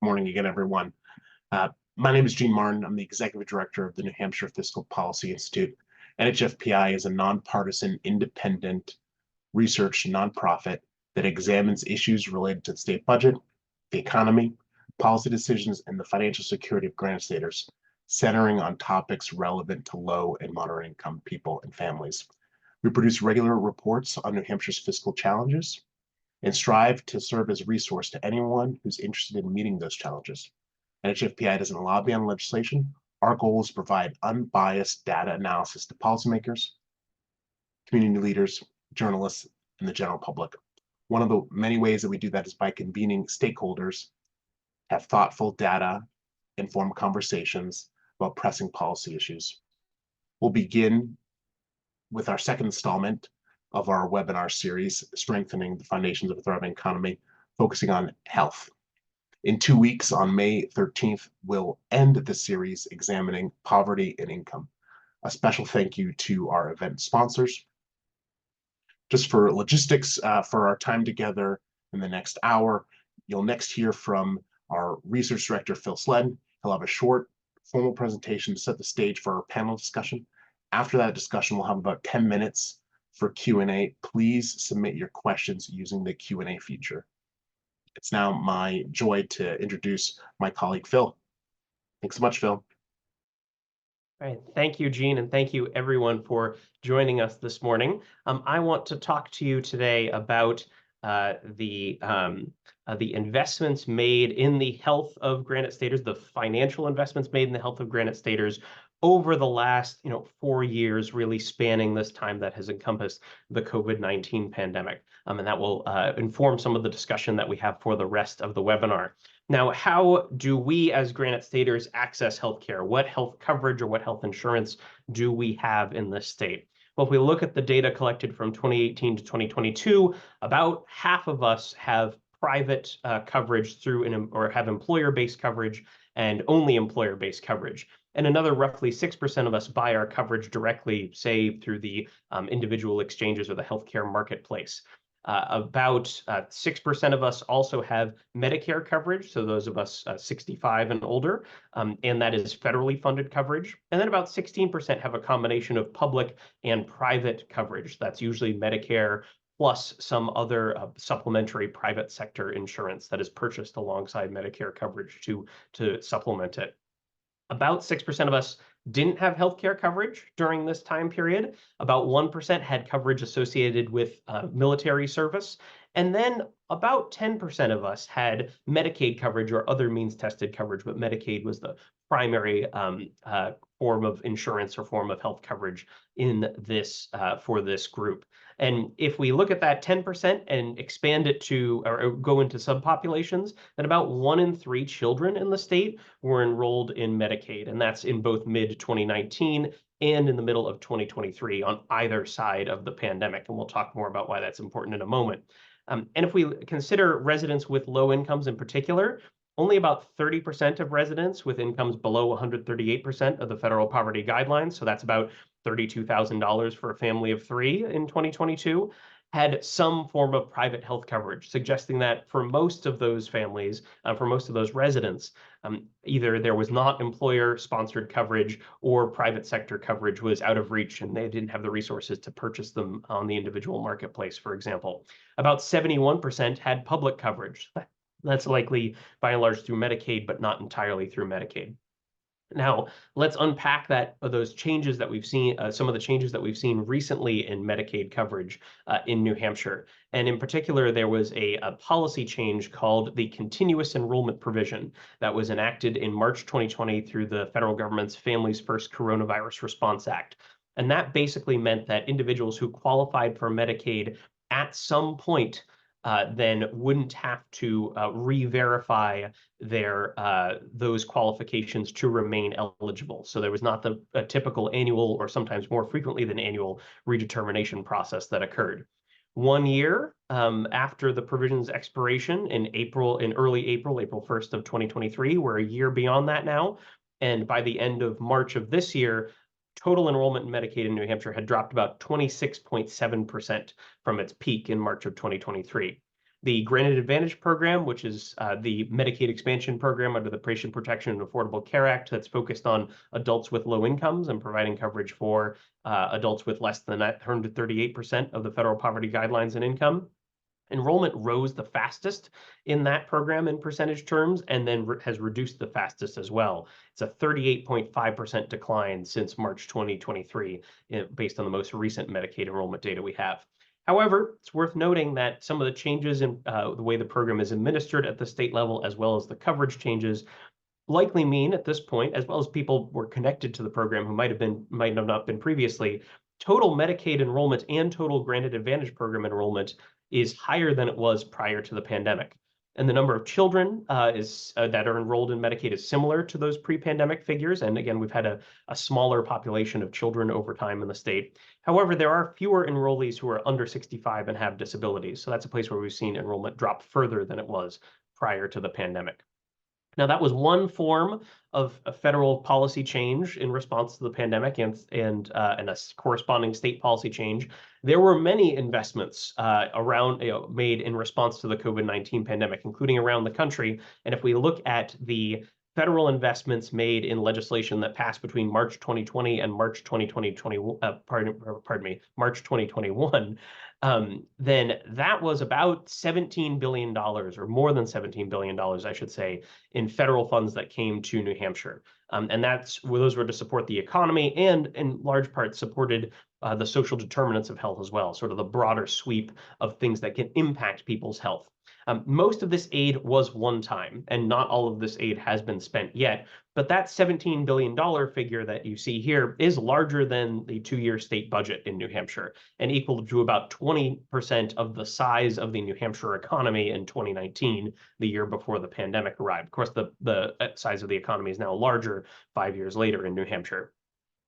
morning again, everyone. My name is Gene Martin. I'm the Executive Director of the New Hampshire Fiscal Policy Institute. NHFPI is a nonpartisan, independent research nonprofit that examines issues related to the state budget, the economy, policy decisions, and the financial security of grant staters, centering on topics relevant to low and moderate income people and families. We produce regular reports on New Hampshire's fiscal challenges and strive to serve as a resource to anyone who's interested in meeting those challenges. NHFPI doesn't lobby on legislation. Our goal is to provide unbiased data analysis to policymakers, community leaders, journalists, and the general public. One of the many ways that we do that is by convening stakeholders, have thoughtful data-informed conversations about pressing policy issues. We'll begin with our second installment of our webinar series, Strengthening the Foundations of a Thriving Economy, focusing on health. In 2 weeks, on May 13th, we'll end the series examining poverty and income. A special thank you to our event sponsors. Just for logistics, for our time together in the next hour, you'll next hear from our research director, Phil Sled. He'll have a short formal presentation to set the stage for our panel discussion. After that discussion, we'll have about 10 minutes for Q&A. Please submit your questions using the Q&A feature. It's now my joy to introduce my colleague, Phil. Thanks so much, Phil. All right, thank you, Gene, and thank you everyone for joining us this morning. I want to talk to you today about the investments made in the health of Granite Staters, the financial investments made in the health of Granite Staters over the last 4 years, really spanning this time that has encompassed the COVID-19 pandemic. And that will inform some of the discussion that we have for the rest of the webinar. Now, how do we as Granite Staters access healthcare? What health coverage or what health insurance do we have in this state? Well, if we look at the data collected from 2018 to 2022, about half of us have private coverage through or have employer-based coverage and only employer-based coverage. And another roughly 6% of us buy our coverage directly, say through the individual exchanges or the healthcare marketplace. About 6% of us also have Medicare coverage, so those of us 65 and older, and that is federally funded coverage. And then about 16% have a combination of public and private coverage. That's usually Medicare plus some other supplementary private sector insurance that is purchased alongside Medicare coverage to supplement it. About 6% of us didn't have healthcare coverage during this time period. About 1% had coverage associated with military service. And then about 10% of us had Medicaid coverage or other means-tested coverage, but Medicaid was the primary form of insurance or form of health coverage in this for this group. And if we look at that 10% and expand it to, or go into subpopulations, then about 1 in 3 children in the state were enrolled in Medicaid. And that's in both mid-2019 and in the middle of 2023 on either side of the pandemic. And we'll talk more about why that's important in a moment. And if we consider residents with low incomes in particular, only about 30% of residents with incomes below 138% of the federal poverty guidelines, so that's about $32,000 for a family of 3 in 2022, had some form of private health coverage, suggesting that for most of those families, for most of those residents, either there was not employer-sponsored coverage or private sector coverage was out of reach and they didn't have the resources to purchase them on the individual marketplace, for example. About 71% had public coverage. That's likely by and large through Medicaid, but not entirely through Medicaid. Now, let's unpack those changes that we've seen, some of the changes that we've seen recently in Medicaid coverage in New Hampshire. And in particular, there was a policy change called the Continuous Enrollment Provision that was enacted in March 2020 through the federal government's Families First Coronavirus Response Act. And that basically meant that individuals who qualified for Medicaid at some point then wouldn't have to re-verify those qualifications to remain eligible. So there was not the typical annual or sometimes more frequently than annual redetermination process that occurred. 1 year after the provision's expiration in early April 1st of 2023, we're a year beyond that now. And by the end of March of this year, total enrollment in Medicaid in New Hampshire had dropped about 26.7% from its peak in March of 2023. The Granted Advantage program, which is the Medicaid expansion program under the Patient Protection and Affordable Care Act that's focused on adults with low incomes and providing coverage for adults with less than 138% of the federal poverty guidelines and income. Enrollment rose the fastest in that program in percentage terms, and then has reduced the fastest as well. It's a 38.5% decline since March 2023, based on the most recent Medicaid enrollment data we have. However, it's worth noting that some of the changes in the way the program is administered at the state level, as well as the coverage changes, likely mean at this point, as well as people were connected to the program who might have not been previously, total Medicaid enrollment and total Granted Advantage program enrollment is higher than it was prior to the pandemic. And the number of children that are enrolled in Medicaid is similar to those pre-pandemic figures. And again, we've had a smaller population of children over time in the state. However, there are fewer enrollees who are under 65 and have disabilities. So that's a place where we've seen enrollment drop further than it was prior to the pandemic. Now, that was one form of a federal policy change in response to the pandemic and a corresponding state policy change. There were many investments made in response to the COVID-19 pandemic, including around the country. And if we look at the federal investments made in legislation that passed between March 2020 and March 2021, then that was about $17 billion, or more than $17 billion, I should say, in federal funds that came to New Hampshire. And those were to support the economy and in large part supported the social determinants of health as well, sort of the broader sweep of things that can impact people's health. Most of this aid was one time, and not all of this aid has been spent yet. But that $17 billion figure that you see here is larger than the two-year state budget in New Hampshire and equal to about 20% of the size of the New Hampshire economy in 2019, the year before the pandemic arrived. Of course, the size of the economy is now larger 5 years later in New Hampshire.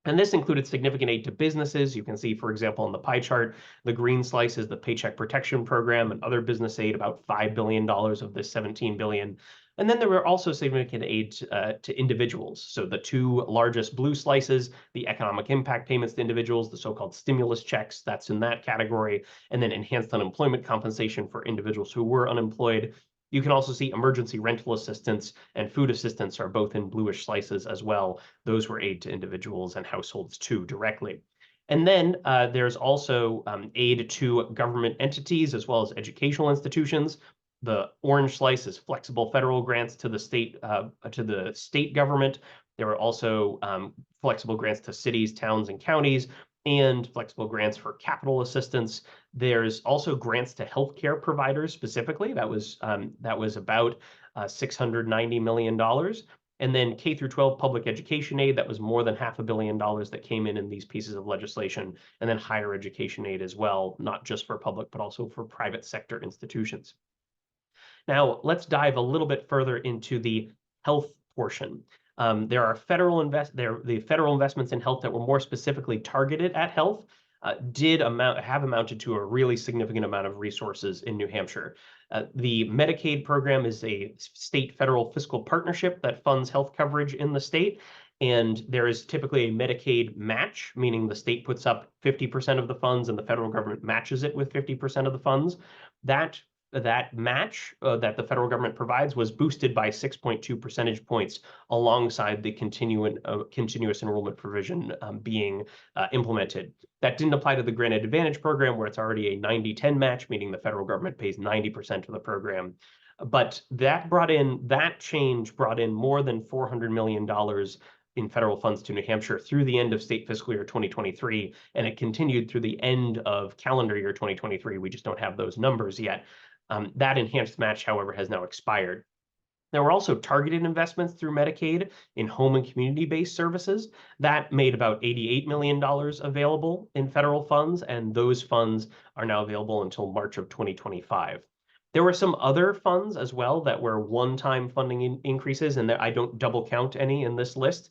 And this included significant aid to businesses. You can see, for example, on the pie chart, the green slice is the Paycheck Protection Program and other business aid, about $5 billion of this $17 billion. And then there were also significant aid to individuals. So the two largest blue slices, the economic impact payments to individuals, the so-called stimulus checks, that's in that category, and then enhanced unemployment compensation for individuals who were unemployed. You can also see emergency rental assistance and food assistance are both in bluish slices as well. Those were aid to individuals and households too, directly. And then there's also aid to government entities as well as educational institutions. The orange slice is flexible federal grants to the state government. There are also flexible grants to cities, towns, and counties, and flexible grants for capital assistance. There's also grants to healthcare providers specifically. That was about $690 million. And then K through 12 public education aid, that was more than $500 million that came in these pieces of legislation. And then higher education aid as well, not just for public, but also for private sector institutions. Now, let's dive a little bit further into the health portion. There are the federal investments in health that were more specifically targeted at health have amounted to a really significant amount of resources in New Hampshire. The Medicaid program is a state-federal fiscal partnership that funds health coverage in the state. And there is typically a Medicaid match, meaning the state puts up 50% of the funds and the federal government matches it with 50% of the funds. That match that the federal government provides was boosted by 6.2 percentage points alongside the continuous enrollment provision being implemented. That didn't apply to the Granted Advantage program, where it's already a 90-10 match, meaning the federal government pays 90% of the program. But that change brought in more than $400 million in federal funds to New Hampshire through the end of state fiscal year 2023, and it continued through the end of calendar year 2023. We just don't have those numbers yet. That enhanced match, however, has now expired. There were also targeted investments through Medicaid in home and community-based services. That made about $88 million available in federal funds, and those funds are now available until March of 2025. There were some other funds as well that were one-time funding increases, and I don't double count any in this list.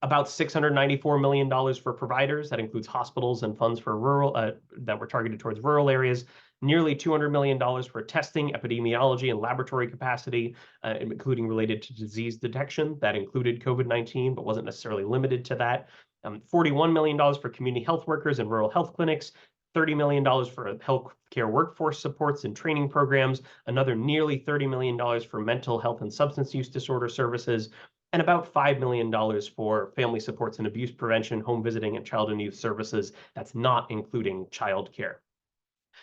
About $694 million for providers. That includes hospitals and funds for rural that were targeted towards rural areas. Nearly $200 million for testing, epidemiology, and laboratory capacity, including related to disease detection. That included COVID-19, but wasn't necessarily limited to that. $41 million for community health workers and rural health clinics. $30 million for healthcare workforce supports and training programs, another nearly $30 million for mental health and substance use disorder services, and about $5 million for family supports and abuse prevention, home visiting, and child and youth services. That's not including childcare.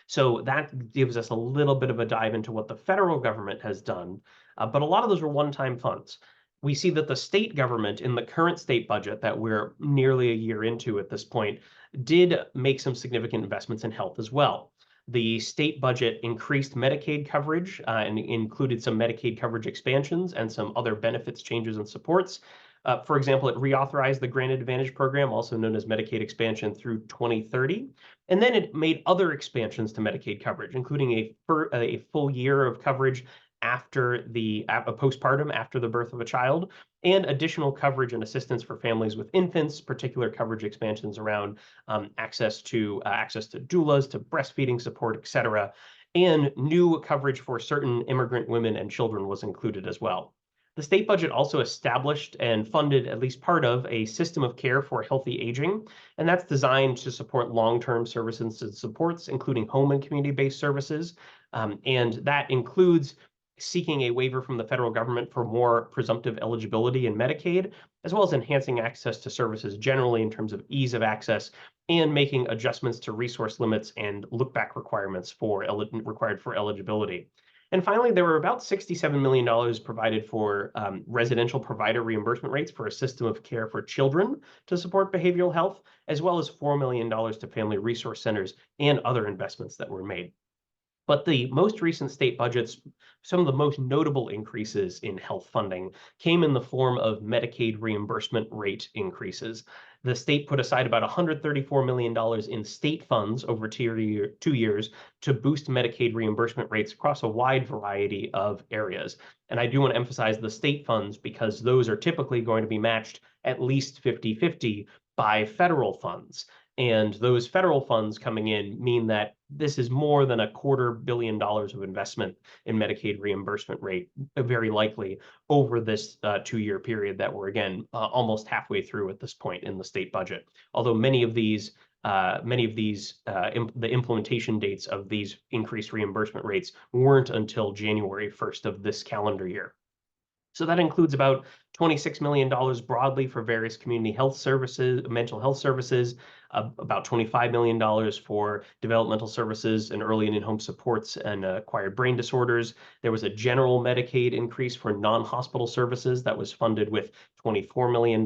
So that gives us a little bit of a dive into what the federal government has done, but a lot of those were one-time funds. We see that the state government in the current state budget that we're nearly a year into at this point did make some significant investments in health as well. The state budget increased Medicaid coverage and included some Medicaid coverage expansions and some other benefits changes and supports. For example, it reauthorized the Granted Advantage program, also known as Medicaid expansion through 2030. And then it made other expansions to Medicaid coverage, including a full year of coverage after postpartum, after the birth of a child, and additional coverage and assistance for families with infants, particular coverage expansions around access to doulas, to breastfeeding support, et cetera. And new coverage for certain immigrant women and children was included as well. The state budget also established and funded at least part of a system of care for healthy aging, and that's designed to support long-term services and supports, including home and community-based services. And that includes seeking a waiver from the federal government for more presumptive eligibility in Medicaid, as well as enhancing access to services generally in terms of ease of access and making adjustments to resource limits and look-back requirements required for eligibility. And finally, there were about $67 million provided for residential provider reimbursement rates for a system of care for children to support behavioral health, as well as $4 million to family resource centers and other investments that were made. But the most recent state budgets, some of the most notable increases in health funding came in the form of Medicaid reimbursement rate increases. The state put aside about $134 million in state funds over 2 years to boost Medicaid reimbursement rates across a wide variety of areas. And I do want to emphasize the state funds because those are typically going to be matched at least 50-50 by federal funds. And those federal funds coming in mean that this is more than $250 million of investment in Medicaid reimbursement rate, very likely over this 2-year period that we're, again, almost halfway through at this point in the state budget. Although the implementation dates of these increased reimbursement rates weren't until January 1st of this calendar year. So that includes about $26 million broadly for various community health services, mental health services, about $25 million for developmental services and early and in-home supports and acquired brain disorders. There was a general Medicaid increase for non-hospital services that was funded with $24 million.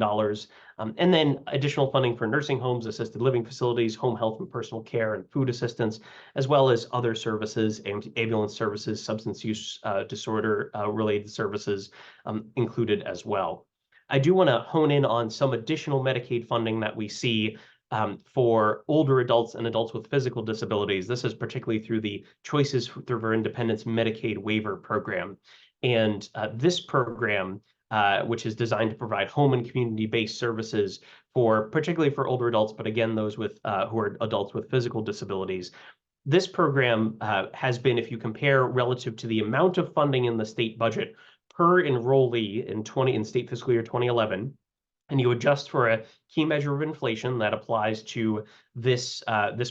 And then additional funding for nursing homes, assisted living facilities, home health and personal care, and food assistance, as well as other services, ambulance services, substance use disorder related services included as well. I do want to hone in on some additional Medicaid funding that we see for older adults and adults with physical disabilities. This is particularly through the Choices for Independence Medicaid waiver program. And this program, which is designed to provide home and community-based services particularly for older adults, but again, those who are adults with physical disabilities. This program has been, if you compare relative to the amount of funding in the state budget per enrollee in state fiscal year 2011, and you adjust for a key measure of inflation that applies to this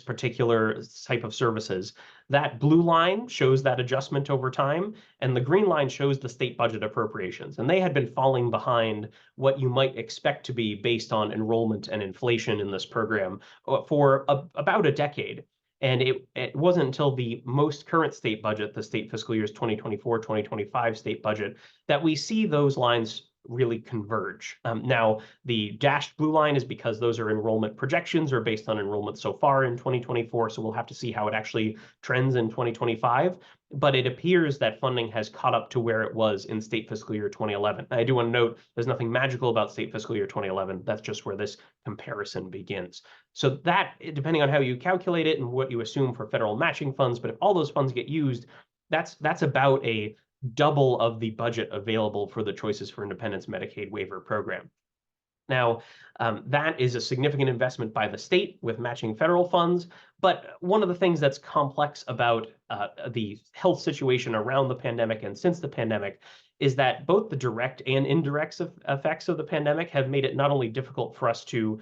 particular type of services. That blue line shows that adjustment over time, and the green line shows the state budget appropriations. And they had been falling behind what you might expect to be based on enrollment and inflation in this program for about a decade. And it wasn't until the most current state budget, the state fiscal years 2024-2025 state budget, that we see those lines really converge. Now, the dashed blue line is because those are enrollment projections or based on enrollment so far in 2024, so we'll have to see how it actually trends in 2025. But it appears that funding has caught up to where it was in state fiscal year 2011. I do want to note there's nothing magical about state fiscal year 2011. That's just where this comparison begins. So that, depending on how you calculate it and what you assume for federal matching funds, but if all those funds get used, that's about a double of the budget available for the Choices for Independence Medicaid waiver program. Now, that is a significant investment by the state with matching federal funds. But one of the things that's complex about the health situation around the pandemic and since the pandemic is that both the direct and indirect effects of the pandemic have made it not only difficult for us to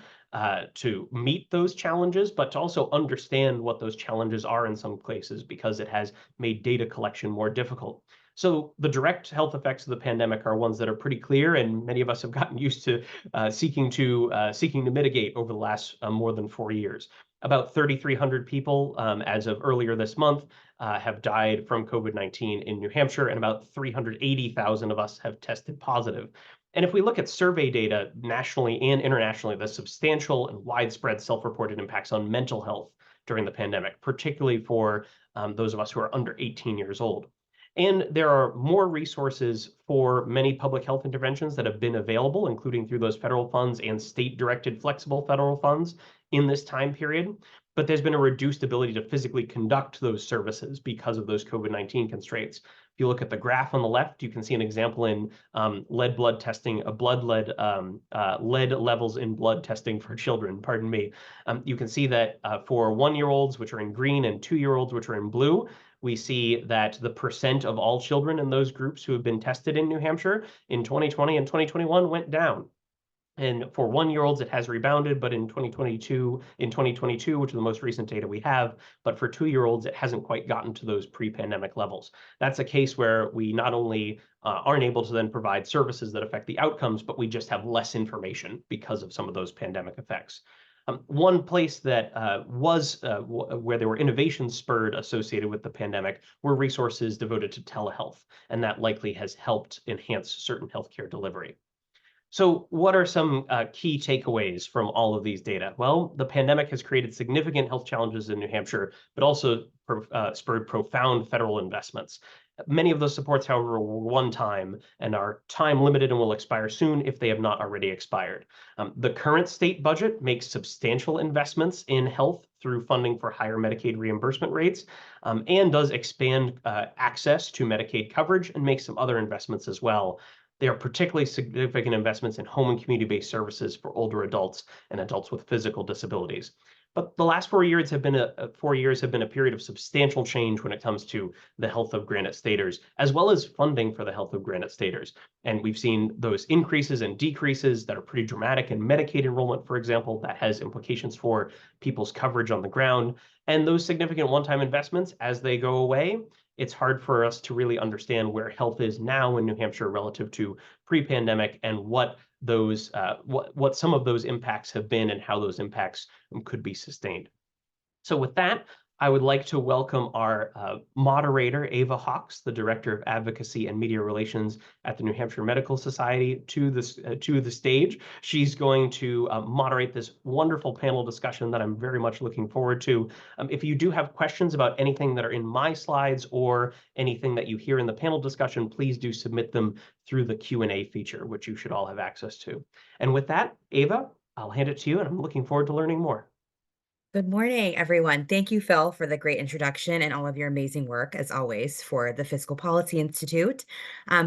meet those challenges, but to also understand what those challenges are in some places, because it has made data collection more difficult. So the direct health effects of the pandemic are ones that are pretty clear, and many of us have gotten used to seeking to mitigate over the last more than 4 years. About 3,300 people, as of earlier this month, have died from COVID-19 in New Hampshire, and about 380,000 of us have tested positive. And if we look at survey data nationally and internationally, the substantial and widespread self-reported impacts on mental health during the pandemic, particularly for those of us who are under 18 years old. And there are more resources for many public health interventions that have been available, including through those federal funds and state-directed flexible federal funds in this time period. But there's been a reduced ability to physically conduct those services because of those COVID-19 constraints. If you look at the graph on the left, you can see an example in lead blood testing, lead levels in blood testing for children, pardon me. You can see that for 1-year-olds, which are in green, and 2-year-olds, which are in blue, we see that the percent of all children in those groups who have been tested in New Hampshire in 2020 and 2021 went down. And for 1-year-olds, it has rebounded, but in 2022, which are the most recent data we have, but for 2-year-olds, it hasn't quite gotten to those pre-pandemic levels. That's a case where we not only aren't able to then provide services that affect the outcomes, but we just have less information because of some of those pandemic effects. One place that where there were innovations spurred associated with the pandemic were resources devoted to telehealth, and that likely has helped enhance certain healthcare delivery. So what are some key takeaways from all of these data? Well, the pandemic has created significant health challenges in New Hampshire, but also spurred profound federal investments. Many of those supports, however, were one-time and are time-limited and will expire soon if they have not already expired. The current state budget makes substantial investments in health through funding for higher Medicaid reimbursement rates, and does expand access to Medicaid coverage and make some other investments as well. They are particularly significant investments in home and community-based services for older adults and adults with physical disabilities. But the last 4 years have been a period of substantial change when it comes to the health of Granite Staters, as well as funding for the health of Granite Staters. And we've seen those increases and decreases that are pretty dramatic in Medicaid enrollment, for example, that has implications for people's coverage on the ground. And those significant one-time investments, as they go away, it's hard for us to really understand where health is now in New Hampshire relative to pre-pandemic, and what some of those impacts have been and how those impacts could be sustained. So with that, I would like to welcome our moderator, Ava Hawks, the Director of Advocacy and Media Relations at the New Hampshire Medical Society, to the stage. She's going to moderate this wonderful panel discussion that I'm very much looking forward to. If you do have questions about anything that are in my slides or anything that you hear in the panel discussion, please do submit them through the Q&A feature, which you should all have access to. And with that, Ava, I'll hand it to you, and I'm looking forward to learning more. Good morning, everyone. Thank you, Phil, for the great introduction and all of your amazing work, as always, for the Fiscal Policy Institute.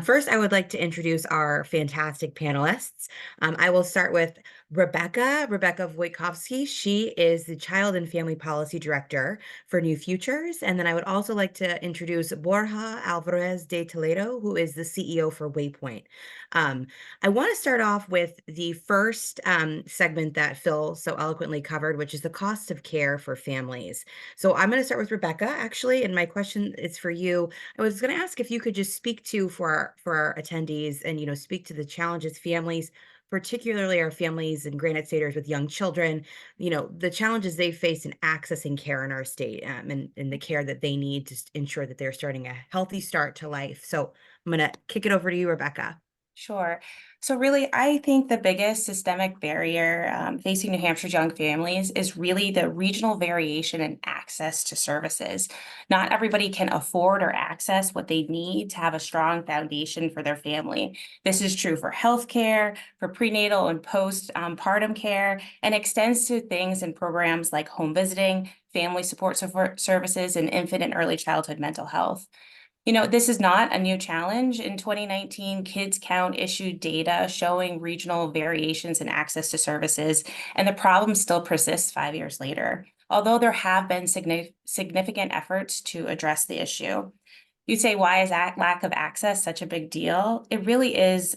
First, I would like to introduce our fantastic panelists. I will start with Rebecca Wojtkowski. She is the Child and Family Policy Director for New Futures. And then I would also like to introduce Borja Alvarez de Toledo, who is the CEO for Waypoint. I want to start off with the first segment that Phil so eloquently covered, which is the cost of care for families. So I'm going to start with Rebecca, actually, and my question is for you. I was going to ask if you could just speak to for our attendees and speak to the challenges families, particularly our families in Granite Staters with young children, the challenges they face in accessing care in our state, and the care that they need to ensure that they're starting a healthy start to life. So I'm going to kick it over to you, Rebecca. Sure. So really, I think the biggest systemic barrier facing New Hampshire's young families is really the regional variation in access to services. Not everybody can afford or access what they need to have a strong foundation for their family. This is true for healthcare, for prenatal and postpartum care, and extends to things and programs like home visiting, family support services, and infant and early childhood mental health. This is not a new challenge. In 2019, Kids Count issued data showing regional variations in access to services, and the problem still persists 5 years later, although there have been significant efforts to address the issue. You say, why is that lack of access such a big deal? It really is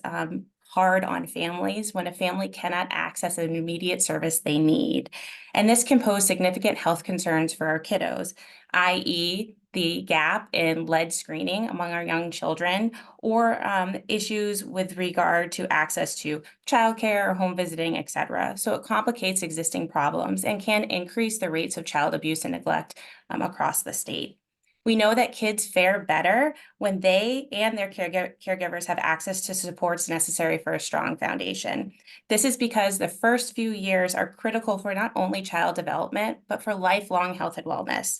hard on families when a family cannot access an immediate service they need. And this can pose significant health concerns for our kiddos, i.e., the gap in lead screening among our young children, or issues with regard to access to childcare or home visiting, etc. So it complicates existing problems and can increase the rates of child abuse and neglect across the state. We know that kids fare better when they and their caregivers have access to supports necessary for a strong foundation. This is because the first few years are critical for not only child development, but for lifelong health and wellness.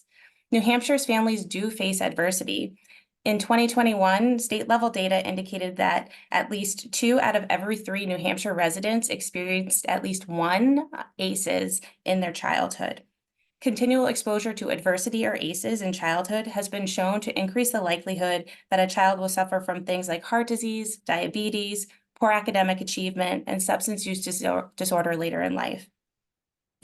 New Hampshire's families do face adversity. In 2021, state-level data indicated that at least 2 out of every 3 New Hampshire residents experienced at least one ACEs in their childhood. Continual exposure to adversity or ACEs in childhood has been shown to increase the likelihood that a child will suffer from things like heart disease, diabetes, poor academic achievement, and substance use disorder later in life.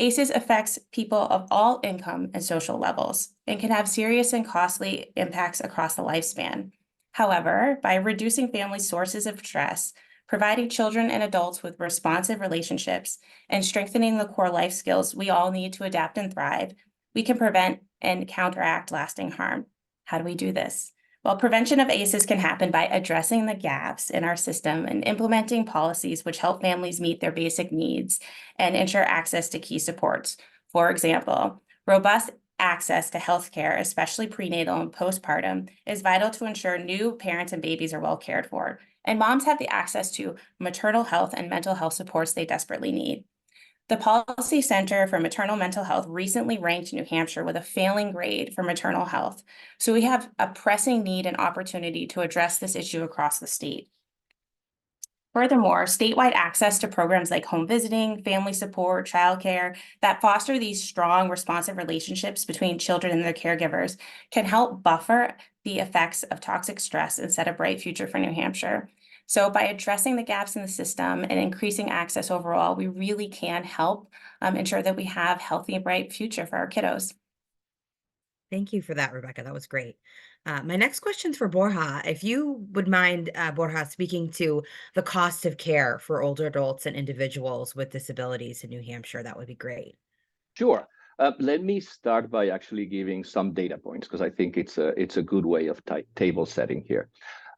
ACEs affects people of all income and social levels and can have serious and costly impacts across the lifespan. However, by reducing family sources of stress, providing children and adults with responsive relationships, and strengthening the core life skills we all need to adapt and thrive, we can prevent and counteract lasting harm. How do we do this? Well, prevention of ACEs can happen by addressing the gaps in our system and implementing policies which help families meet their basic needs and ensure access to key supports. For example, robust access to healthcare, especially prenatal and postpartum, is vital to ensure new parents and babies are well cared for, and moms have the access to maternal health and mental health supports they desperately need. The Policy Center for Maternal Mental Health recently ranked New Hampshire with a failing grade for maternal health, so we have a pressing need and opportunity to address this issue across the state. Furthermore, statewide access to programs like home visiting, family support, childcare that foster these strong, responsive relationships between children and their caregivers can help buffer the effects of toxic stress and set a bright future for New Hampshire. So by addressing the gaps in the system and increasing access overall, we really can help ensure that we have a healthy and bright future for our kiddos. Thank you for that, Rebecca. That was great. My next question's for Borja. If you would mind, Borja, speaking to the cost of care for older adults and individuals with disabilities in New Hampshire, that would be great. Sure. Let me start by actually giving some data points because I think it's a good way of table setting here.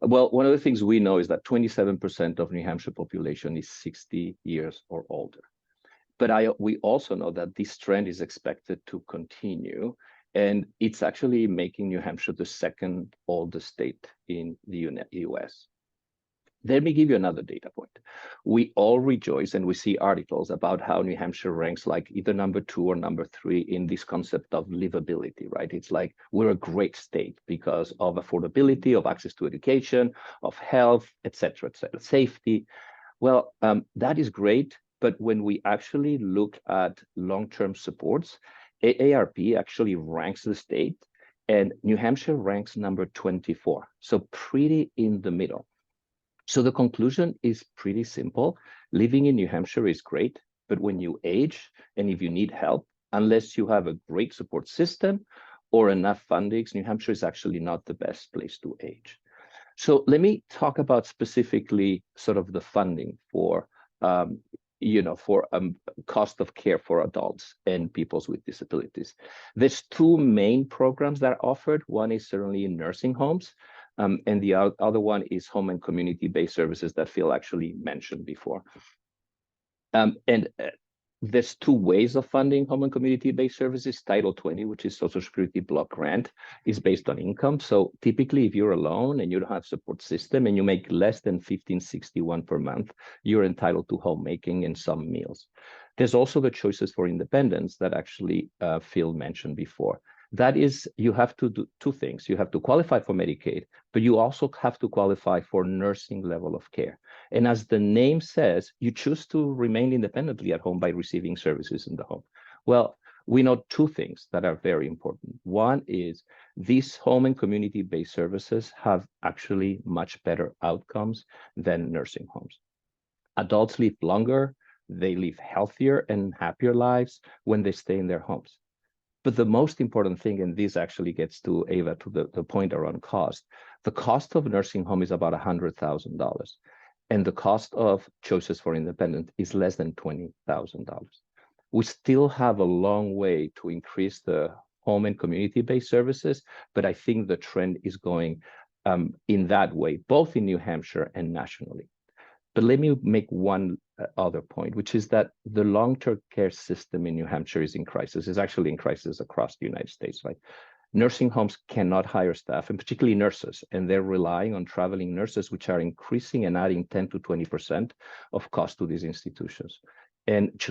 Well, one of the things we know is that 27% of New Hampshire population is 60 years or older. But we also know that this trend is expected to continue, and it's actually making New Hampshire the second oldest state in the US. Let me give you another data point. We all rejoice and we see articles about how New Hampshire ranks like either number 2 or number 3 in this concept of livability, right? It's like we're a great state because of affordability, of access to education, of health, et cetera, safety. Well, that is great. But when we actually look at long-term supports, AARP actually ranks the state, and New Hampshire ranks number 24. So pretty in the middle. So the conclusion is pretty simple. Living in New Hampshire is great, but when you age and if you need help, unless you have a great support system or enough fundings, New Hampshire is actually not the best place to age. So let me talk about specifically sort of the funding for cost of care for adults and people with disabilities. There's 2 main programs that are offered. One is certainly in nursing homes, and the other one is home and community-based services that Phil actually mentioned before. There's 2 ways of funding home and community-based services. Title 20, which is Social Security block grant, is based on income. So typically, if you're alone and you don't have support system and you make less than $15.61 per month, you're entitled to homemaking and some meals. There's also the choices for independence that actually Phil mentioned before. That is, you have to do 2 things. You have to qualify for Medicaid, but you also have to qualify for nursing level of care. And as the name says, you choose to remain independently at home by receiving services in the home. Well, we know two things that are very important. One is these home and community-based services have actually much better outcomes than nursing homes. Adults live longer, they live healthier and happier lives when they stay in their homes. But the most important thing, and this actually gets to Ava, to the point around cost, the cost of nursing home is about $100,000. And the cost of choices for independence is less than $20,000. We still have a long way to increase the home and community-based services, but I think the trend is going in that way, both in New Hampshire and nationally. But let me make one other point, which is that the long-term care system in New Hampshire is in crisis, is actually in crisis across the United States, right? Nursing homes cannot hire staff, and particularly nurses, and they're relying on traveling nurses, which are increasing and adding 10 to 20% of cost to these institutions. And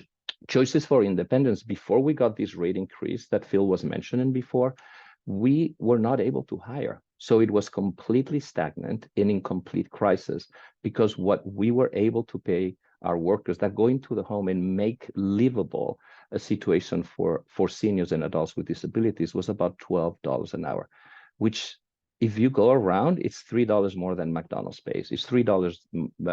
choices for independence, before we got this rate increase that Phil was mentioning before, we were not able to hire. So it was completely stagnant and in complete crisis, because what we were able to pay our workers that go into the home and make livable a situation for seniors and adults with disabilities was about $12 an hour, which if you go around, it's $3 more than McDonald's pays. It's $3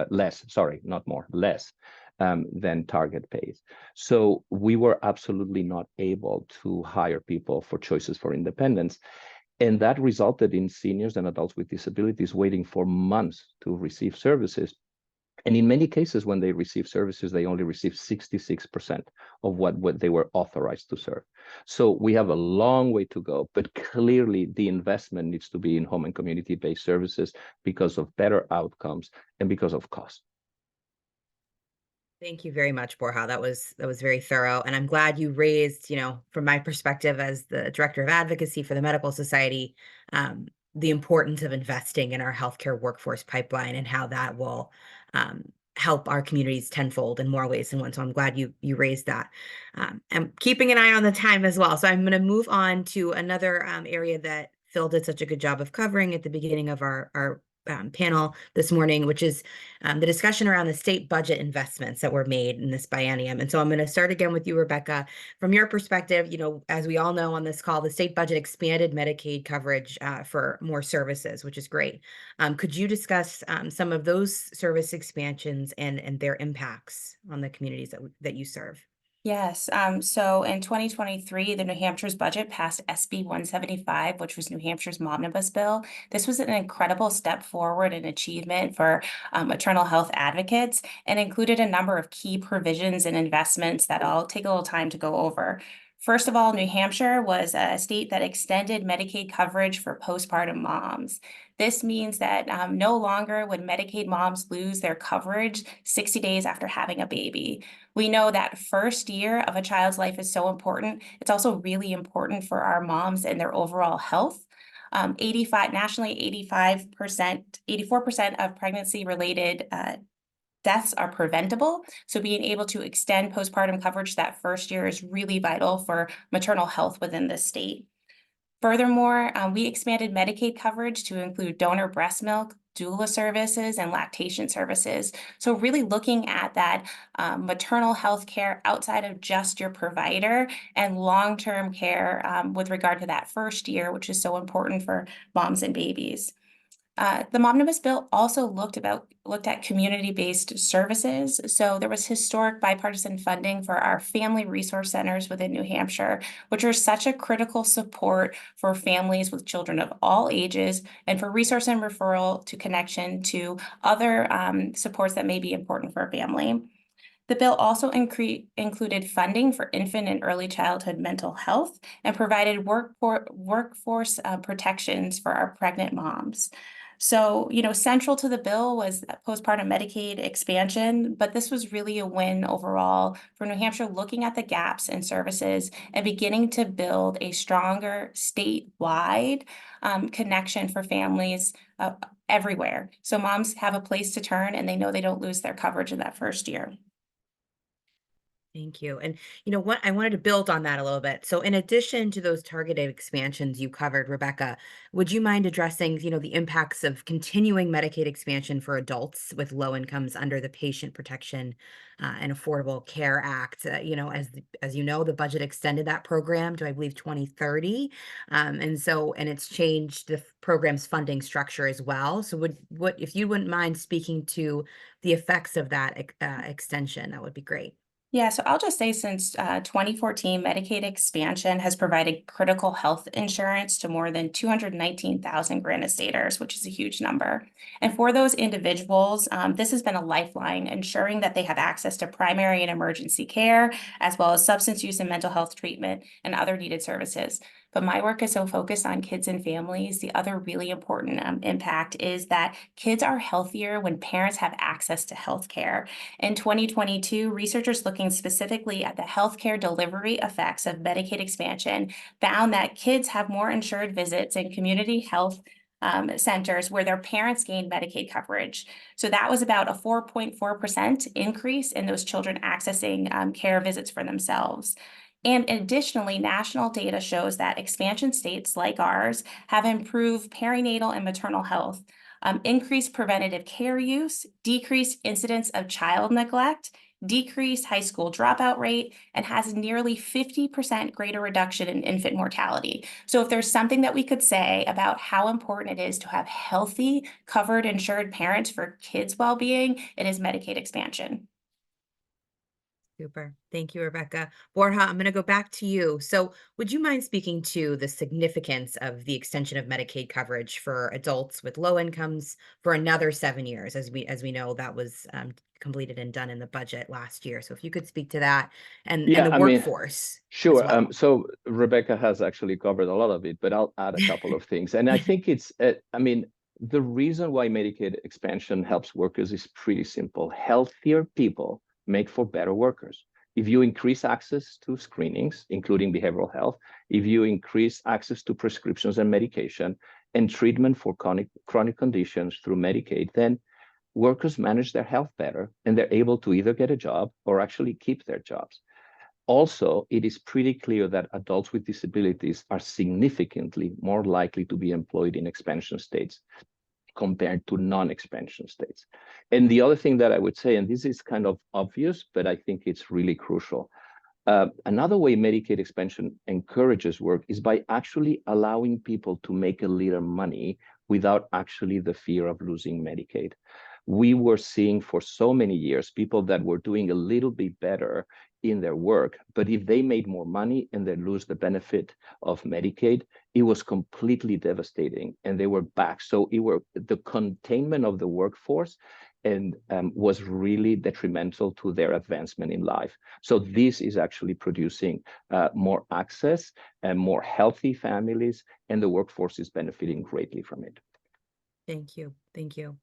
less, sorry, not more, less than Target pays. So we were absolutely not able to hire people for choices for independence. And that resulted in seniors and adults with disabilities waiting for months to receive services. And in many cases, when they receive services, they only receive 66% of what they were authorized to serve. So we have a long way to go, but clearly the investment needs to be in home and community-based services because of better outcomes and because of cost. Thank you very much, Borja. That was very thorough. And I'm glad you raised, from my perspective as the Director of Advocacy for the Medical Society, the importance of investing in our healthcare workforce pipeline and how that will help our communities tenfold in more ways than one. So I'm glad you raised that. I'm keeping an eye on the time as well. So I'm going to move on to another area that Phil did such a good job of covering at the beginning of our panel this morning, which is the discussion around the state budget investments that were made in this biennium. And so I'm going to start again with you, Rebecca. From your perspective, as we all know on this call, the state budget expanded Medicaid coverage for more services, which is great. Could you discuss some of those service expansions and their impacts on the communities that you serve? Yes. So in 2023, the New Hampshire's budget passed SB 175, which was New Hampshire's omnibus bill. This was an incredible step forward and achievement for maternal health advocates, and included a number of key provisions and investments that I'll take a little time to go over. First of all, New Hampshire was a state that extended Medicaid coverage for postpartum moms. This means that no longer would Medicaid moms lose their coverage 60 days after having a baby. We know that first year of a child's life is so important. It's also really important for our moms and their overall health. Nationally, 84% of pregnancy-related deaths are preventable. So being able to extend postpartum coverage that first year is really vital for maternal health within the state. Furthermore, we expanded Medicaid coverage to include donor breast milk, doula services, and lactation services. So really looking at that maternal health care outside of just your provider, and long-term care with regard to that first year, which is so important for moms and babies. The omnibus bill also looked at community-based services. So there was historic bipartisan funding for our family resource centers within New Hampshire, which are such a critical support for families with children of all ages, and for resource and referral to connection to other supports that may be important for a family. The bill also included funding for infant and early childhood mental health, and provided workforce protections for our pregnant moms. So, central to the bill was postpartum Medicaid expansion, but this was really a win overall for New Hampshire, looking at the gaps in services and beginning to build a stronger statewide connection for families everywhere. So moms have a place to turn, and they know they don't lose their coverage in that first year. Thank you. And you know what? I wanted to build on that a little bit. So in addition to those targeted expansions you covered, Rebecca, would you mind addressing, the impacts of continuing Medicaid expansion for adults with low incomes under the Patient Protection and Affordable Care Act? As you know, the budget extended that program to, I believe, 2030. And it's changed the program's funding structure as well. So if you wouldn't mind speaking to the effects of that extension, that would be great. Yeah, so I'll just say since 2014, Medicaid expansion has provided critical health insurance to more than 219,000 granted staters, which is a huge number. And for those individuals, this has been a lifeline, ensuring that they have access to primary and emergency care, as well as substance use and mental health treatment and other needed services. But my work is so focused on kids and families. The other really important impact is that kids are healthier when parents have access to health care. In 2022, researchers looking specifically at the healthcare delivery effects of Medicaid expansion found that kids have more insured visits in community health centers where their parents gained Medicaid coverage. So that was about a 4.4% increase in those children accessing care visits for themselves. And additionally, national data shows that expansion states like ours have improved perinatal and maternal health, increased preventative care use, decreased incidence of child neglect, decreased high school dropout rate, and has nearly 50% greater reduction in infant mortality. So if there's something that we could say about how important it is to have healthy, covered, insured parents for kids' well-being, it is Medicaid expansion. Super. Thank you, Rebecca. Borja, I'm going to go back to you. So would you mind speaking to the significance of the extension of Medicaid coverage for adults with low incomes for another 7 years? As we know, that was completed and done in the budget last year. So if you could speak to that and the workforce. Sure. As well. So Rebecca has actually covered a lot of it, but I'll add a couple of things. And I think the reason why Medicaid expansion helps workers is pretty simple. Healthier people make for better workers. If you increase access to screenings, including behavioral health, if you increase access to prescriptions and medication and treatment for chronic conditions through Medicaid, then workers manage their health better and they're able to either get a job or actually keep their jobs. Also, it is pretty clear that adults with disabilities are significantly more likely to be employed in expansion states compared to non-expansion states. And the other thing that I would say, and this is kind of obvious, but I think it's really crucial. Another way Medicaid expansion encourages work is by actually allowing people to make a little money without actually the fear of losing Medicaid. We were seeing for so many years people that were doing a little bit better in their work, but if they made more money and they lose the benefit of Medicaid, it was completely devastating and they were back. So the containment of the workforce and was really detrimental to their advancement in life. So this is actually producing more access and more healthy families, and the workforce is benefiting greatly from it. Thank you. Thank you.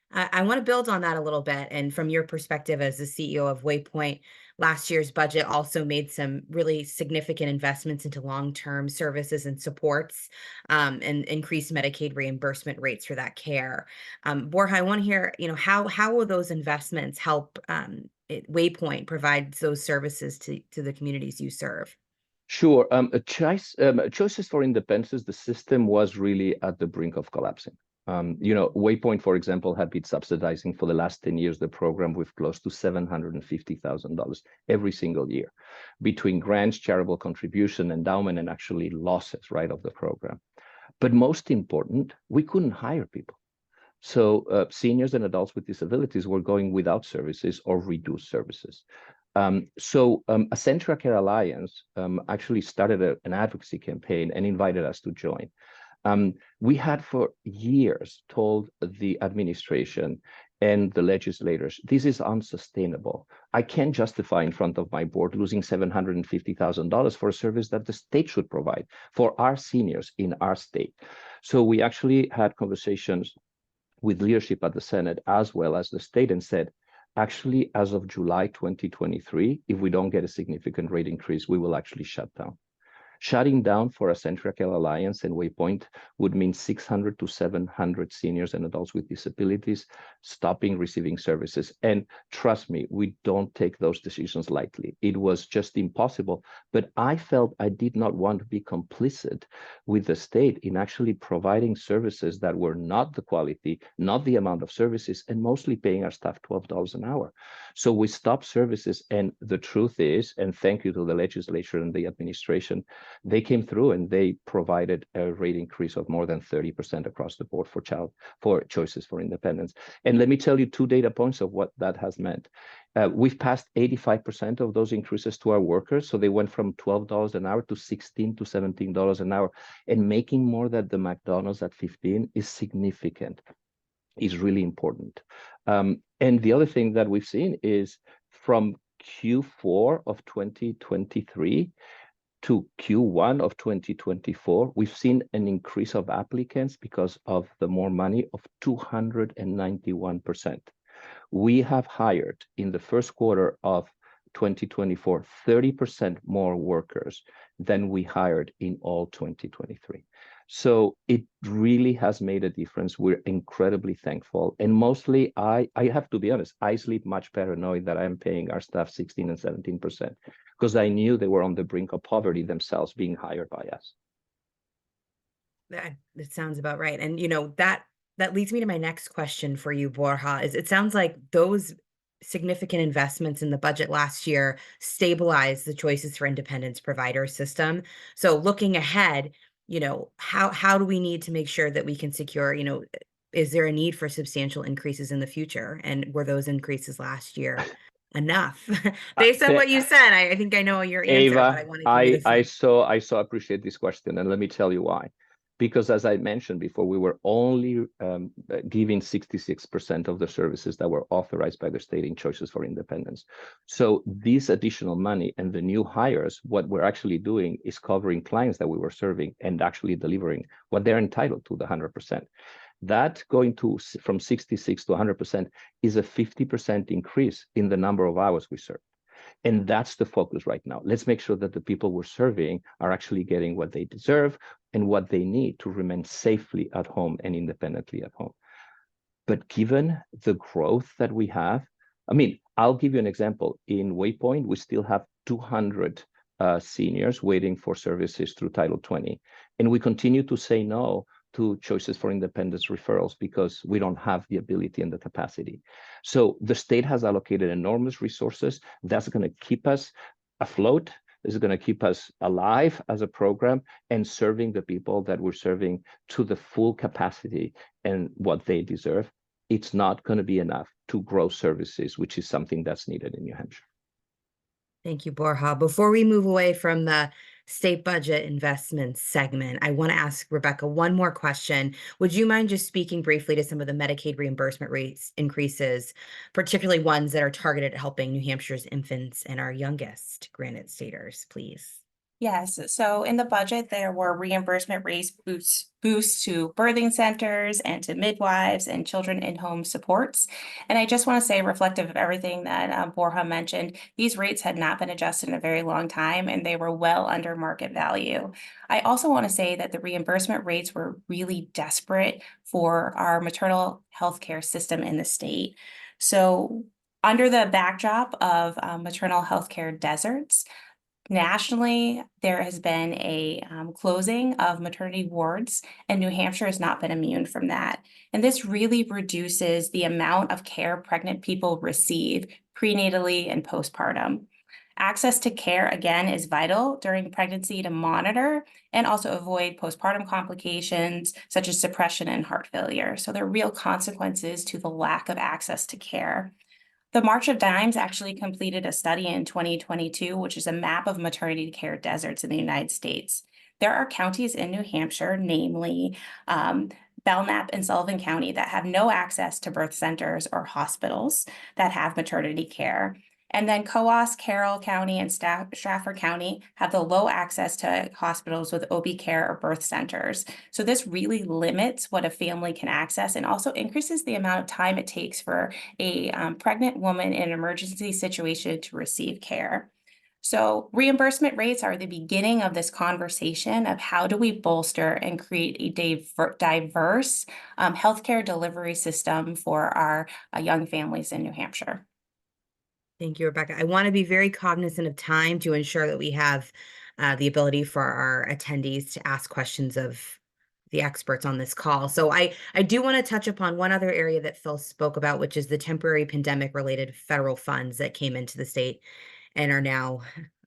I want to build on that a little bit. And from your perspective as the CEO of Waypoint, last year's budget also made some really significant investments into long-term services and supports and increased Medicaid reimbursement rates for that care. Borja, I want to hear, how will those investments help Waypoint provide those services to the communities you serve? Sure. Choices for Independence, the system was really at the brink of collapsing. Waypoint, for example, had been subsidizing for the last 10 years the program with close to $750,000 every single year between grants, charitable contribution, endowment, and actually losses, right, of the program. But most important, we couldn't hire people. So seniors and adults with disabilities were going without services or reduced services. So a Centra Care Alliance actually started an advocacy campaign and invited us to join. We had for years told the administration and the legislators, this is unsustainable. I can't justify in front of my board losing $750,000 for a service that the state should provide for our seniors in our state. So we actually had conversations with leadership at the Senate as well as the state and said, actually, as of July 2023, if we don't get a significant rate increase, we will actually shut down. Shutting down for a Central Care Alliance and Waypoint would mean 600 to 700 seniors and adults with disabilities stopping receiving services. And trust me, we don't take those decisions lightly. It was just impossible. But I felt I did not want to be complicit with the state in actually providing services that were not the quality, not the amount of services, and mostly paying our staff $12 an hour. So we stopped services. And the truth is, and thank you to the legislature and the administration, they came through and they provided a rate increase of more than 30% across the board for choices for independence. And let me tell you 2 data points of what that has meant. We've passed 85% of those increases to our workers. So they went from $12 an hour to $16 to $17 an hour, and making more than the McDonald's at 15 is significant, is really important. And the other thing that we've seen is from Q4 of 2023 to Q1 of 2024, we've seen an increase of applicants because of the more money of 291%. We have hired in the first quarter of 2024, 30% more workers than we hired in all 2023. So it really has made a difference. We're incredibly thankful. And mostly, I have to be honest, I sleep much better knowing that I'm paying our staff 16 and 17%, because I knew they were on the brink of poverty themselves being hired by us. That sounds about right. And, that leads me to my next question for you, Borja, is it sounds like those significant investments in the budget last year stabilized the Choices for Independence provider system. So looking ahead, how do we need to make sure that we can secure, is there a need for substantial increases in the future? And were those increases last year enough? Based on what you said, I think I know your answer, Ava, but I want to give you the I so appreciate this question, and let me tell you why. Because as I mentioned before, we were only giving 66% of the services that were authorized by the state in Choices for Independence. So this additional money and the new hires, what we're actually doing is covering clients that we were serving and actually delivering what they're entitled to, the 100%. That going to from 66 to 100% is a 50% increase in the number of hours we serve. And that's the focus right now. Let's make sure that the people we're serving are actually getting what they deserve and what they need to remain safely at home and independently at home. But given the growth that we have, I'll give you an example. In Waypoint, we still have 200 seniors waiting for services through Title 20. And we continue to say no to Choices for Independence referrals because we don't have the ability and the capacity. So the state has allocated enormous resources. That's going to keep us afloat. This is going to keep us alive as a program and serving the people that we're serving to the full capacity and what they deserve. It's not going to be enough to grow services, which is something that's needed in New Hampshire. Thank you, Borja. Before we move away from the state budget investments segment, I want to ask Rebecca one more question. Would you mind just speaking briefly to some of the Medicaid reimbursement rates increases, particularly ones that are targeted at helping New Hampshire's infants and our youngest granite staters, please? Yes, so in the budget, there were reimbursement rates boosts to birthing centers and to midwives and children in home supports. And I just want to say, reflective of everything that Borja mentioned, these rates had not been adjusted in a very long time, and they were well under market value. I also want to say that the reimbursement rates were really desperate for our maternal health care system in the state. So under the backdrop of maternal health care deserts, nationally, there has been a closing of maternity wards, and New Hampshire has not been immune from that. And this really reduces the amount of care pregnant people receive prenatally and postpartum. Access to care, again, is vital during pregnancy to monitor and also avoid postpartum complications such as suppression and heart failure. So there are real consequences to the lack of access to care. The March of Dimes actually completed a study in 2022, which is a map of maternity care deserts in the United States. There are counties in New Hampshire, namely Belknap and Sullivan County, that have no access to birth centers or hospitals that have maternity care. And then Coos, Carroll County, and Stratford County have the low access to hospitals with OB care or birth centers. So this really limits what a family can access and also increases the amount of time it takes for a pregnant woman in an emergency situation to receive care. So reimbursement rates are the beginning of this conversation of how do we bolster and create a diverse healthcare delivery system for our young families in New Hampshire. Thank you, Rebecca. I want to be very cognizant of time to ensure that we have the ability for our attendees to ask questions of the experts on this call. So I do want to touch upon one other area that Phil spoke about, which is the temporary pandemic-related federal funds that came into the state and are now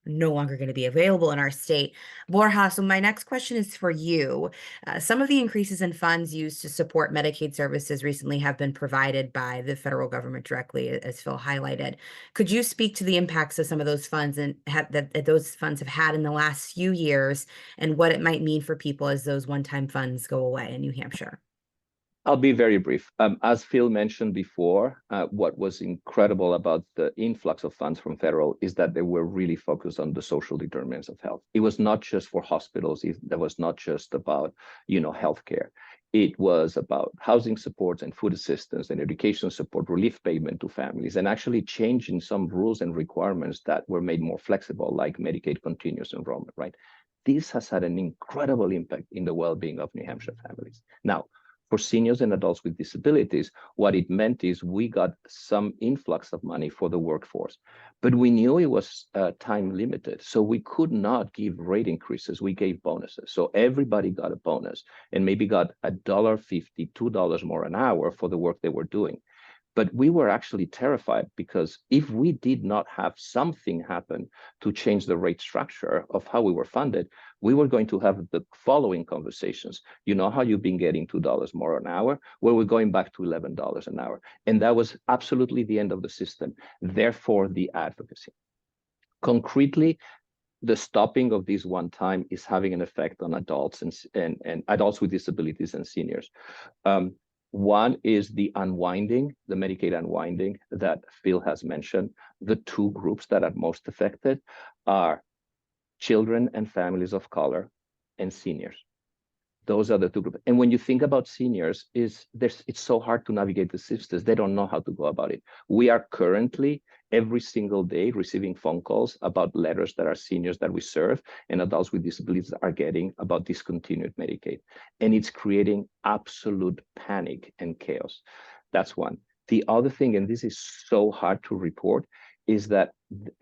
no longer going to be available in our state. Borja, so my next question is for you. Some of the increases in funds used to support Medicaid services recently have been provided by the federal government directly, as Phil highlighted. Could you speak to the impacts of some of those funds and that those funds have had in the last few years and what it might mean for people as those one-time funds go away in New Hampshire? I'll be very brief. As Phil mentioned before, what was incredible about the influx of funds from federal is that they were really focused on the social determinants of health. It was not just for hospitals. That was not just about, healthcare. It was about housing supports and food assistance and education support, relief payment to families, and actually changing some rules and requirements that were made more flexible, like Medicaid continuous enrollment, right? This has had an incredible impact in the well-being of New Hampshire families. Now, for seniors and adults with disabilities, what it meant is we got some influx of money for the workforce, but we knew it was time limited. So we could not give rate increases. We gave bonuses. So everybody got a bonus and maybe got $1.50, $2 more an hour for the work they were doing. But we were actually terrified because if we did not have something happen to change the rate structure of how we were funded, we were going to have the following conversations. You know how you've been getting $2 more an hour? Well, we're going back to $11 an hour. And that was absolutely the end of the system. Therefore, the advocacy. Concretely, the stopping of this one time is having an effect on adults and adults with disabilities and seniors. One is the unwinding, the Medicaid unwinding that Phil has mentioned. The two groups that are most affected are children and families of color and seniors. Those are the two groups. And when you think about seniors, it's so hard to navigate the systems. They don't know how to go about it. We are currently every single day receiving phone calls about letters that our seniors that we serve and adults with disabilities are getting about discontinued Medicaid. And it's creating absolute panic and chaos. That's one. The other thing, and this is so hard to report, is that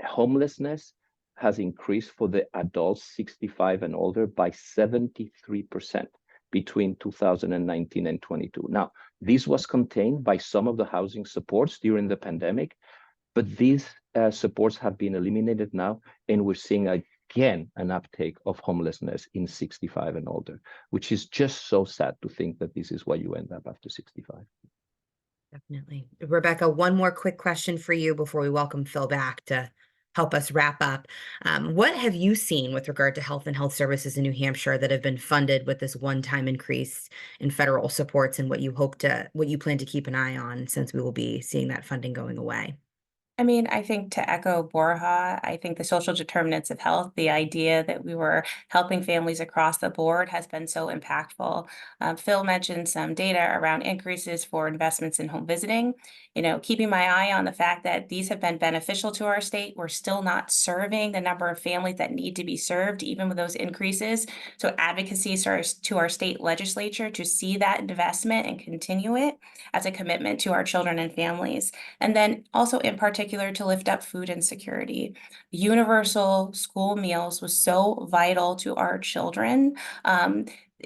homelessness has increased for the adults 65 and older by 73% between 2019 and 22. Now, this was contained by some of the housing supports during the pandemic, but these supports have been eliminated now, and we're seeing again an uptake of homelessness in 65 and older, which is just so sad to think that this is what you end up after 65. Definitely. Rebecca, one more quick question for you before we welcome Phil back to help us wrap up. What have you seen with regard to health and health services in New Hampshire that have been funded with this one-time increase in federal supports, and what you plan to keep an eye on, since we will be seeing that funding going away? I mean, I think to echo Borja, I think the social determinants of health, the idea that we were helping families across the board has been so impactful. Phil mentioned some data around increases for investments in home visiting. Keeping my eye on the fact that these have been beneficial to our state. We're still not serving the number of families that need to be served, even with those increases. So advocacy to our state legislature to see that investment and continue it as a commitment to our children and families. And then also in particular, to lift up food insecurity. Universal school meals was so vital to our children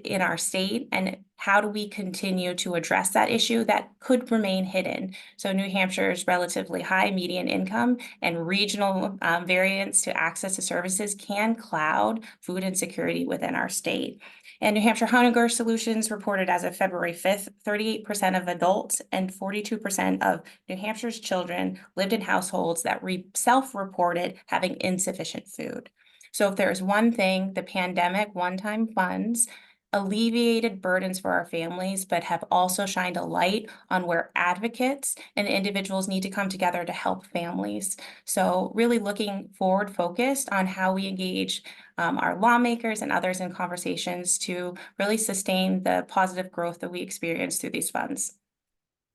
in our state. And how do we continue to address that issue that could remain hidden? So New Hampshire's relatively high median income and regional variance to access to services can cloud food insecurity within our state. And New Hampshire Hunger Solutions reported as of February 5th, 38% of adults and 42% of New Hampshire's children lived in households that self-reported having insufficient food. So if there's one thing, the pandemic one-time funds alleviated burdens for our families, but have also shined a light on where advocates and individuals need to come together to help families. So really looking forward focused on how we engage our lawmakers and others in conversations to really sustain the positive growth that we experience through these funds.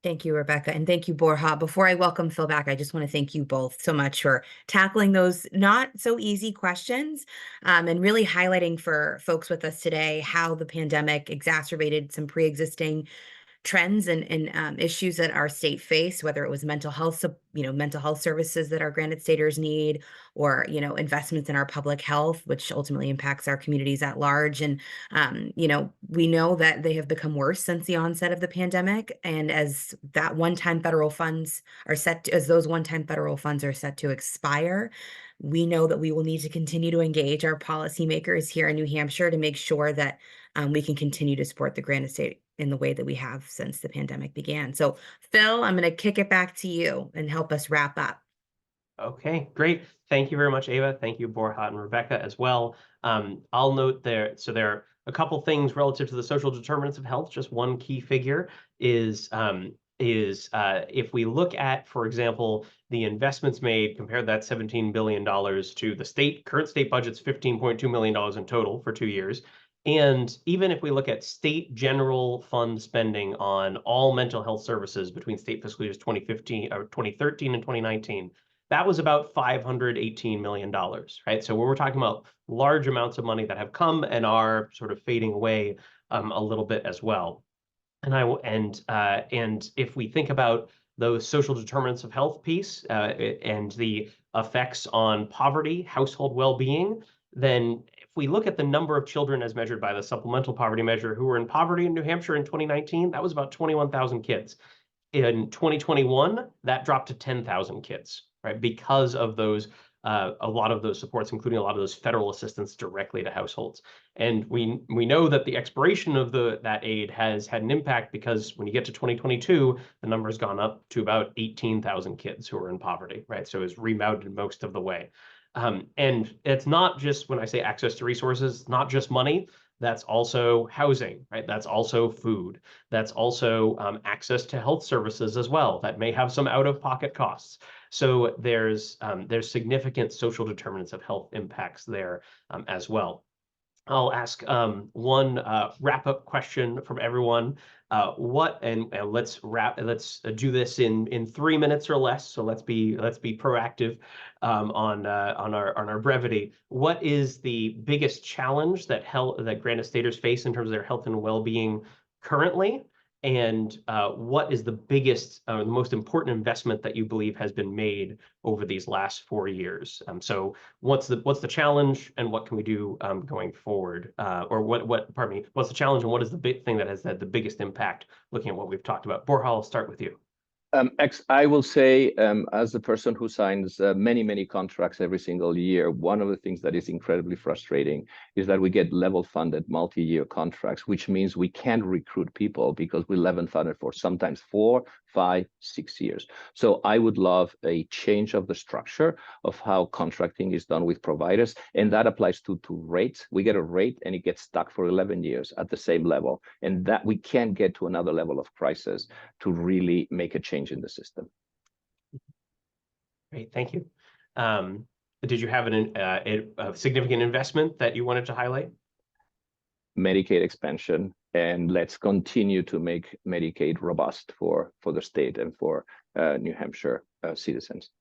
Thank you, Rebecca, and thank you, Borja. Before I welcome Phil back, I just want to thank you both so much for tackling those not so easy questions, and really highlighting for folks with us today how the pandemic exacerbated some pre-existing trends and issues that our state face, whether it was mental health, mental health services that our granite staters need, or, investments in our public health, which ultimately impacts our communities at large. And, we know that they have become worse since the onset of the pandemic. And as those one-time federal funds are set to expire, we know that we will need to continue to engage our policymakers here in New Hampshire to make sure that we can continue to support the granite state in the way that we have since the pandemic began. So, Phil, I'm going to kick it back to you and help us wrap up. Okay, great. Thank you very much, Ava. Thank you, Borja and Rebecca as well. I'll note there, so there are a couple things relative to the social determinants of health. Just one key figure is if we look at, for example, the investments made, compare that $17 billion to the current state budget's $15.2 million in total for 2 years. And even if we look at state general fund spending on all mental health services between state fiscal years 2013 and 2019, that was about $518 million, right? So we're talking about large amounts of money that have come and are sort of fading away a little bit as well. And if we think about those social determinants of health piece and the effects on poverty, household well-being, then if we look at the number of children as measured by the supplemental poverty measure who were in poverty in New Hampshire in 2019, that was about 21,000 kids. In 2021, that dropped to 10,000 kids, right? Because of those, a lot of those supports, including a lot of those federal assistance directly to households. And we know that the expiration of that aid has had an impact, because when you get to 2022, the number has gone up to about 18,000 kids who are in poverty, right? So it's rebounded most of the way. And it's not just, when I say access to resources, not just money. That's also housing, right? That's also food. That's also access to health services as well that may have some out-of-pocket costs. So there's significant social determinants of health impacts there as well. I'll ask one wrap-up question from everyone. Let's do this in 3 minutes or less. So let's be proactive on our brevity. What is the biggest challenge that granite staters face in terms of their health and well-being currently? And what is the biggest, the most important investment that you believe has been made over these last 4 years? So what's the challenge, and what can we do going forward? What's the challenge, and what is the big thing that has had the biggest impact, looking at what we've talked about? Borja, I'll start with you. I will say, as the person who signs many contracts every single year, one of the things that is incredibly frustrating is that we get level funded multi-year contracts, which means we can't recruit people because we level funded for sometimes 4, 5, 6 years. So I would love a change of the structure of how contracting is done with providers, and that applies to rates. We get a rate and it gets stuck for 11 years at the same level, and that we can't get to another level of crisis to really make a change in the system. Great, thank you. Did you have a significant investment that you wanted to highlight? Medicaid expansion, and let's continue to make Medicaid robust for the state and for New Hampshire citizens.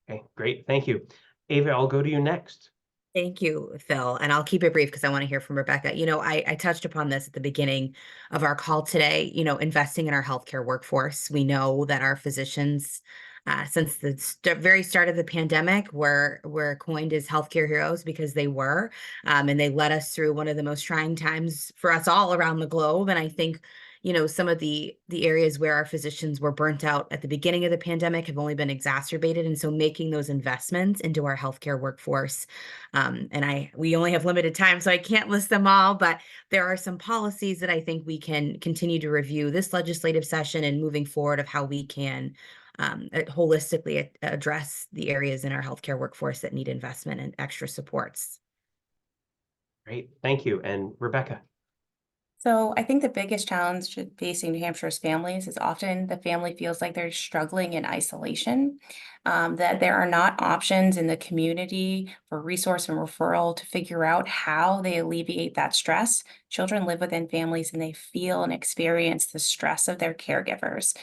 Okay, great, thank you. Ava, I'll go to you next. Thank you, Phil. And I'll keep it brief because I want to hear from Rebecca. I touched upon this at the beginning of our call today, investing in our healthcare workforce. We know that our physicians, since the very start of the pandemic, were coined as healthcare heroes because they were, and they led us through one of the most trying times for us all around the globe. And I think, some of the areas where our physicians were burnt out at the beginning of the pandemic have only been exacerbated. And so making those investments into our healthcare workforce, we only have limited time, so I can't list them all, but there are some policies that I think we can continue to review this legislative session and moving forward of how we can holistically address the areas in our healthcare workforce that need investment and extra supports. Great, thank you. And Rebecca? So I think the biggest challenge facing New Hampshire's families is often the family feels like they're struggling in isolation. that there are not options in the community for resource and referral to figure out how they alleviate that stress. Children live within families and they feel and experience the stress of their caregivers.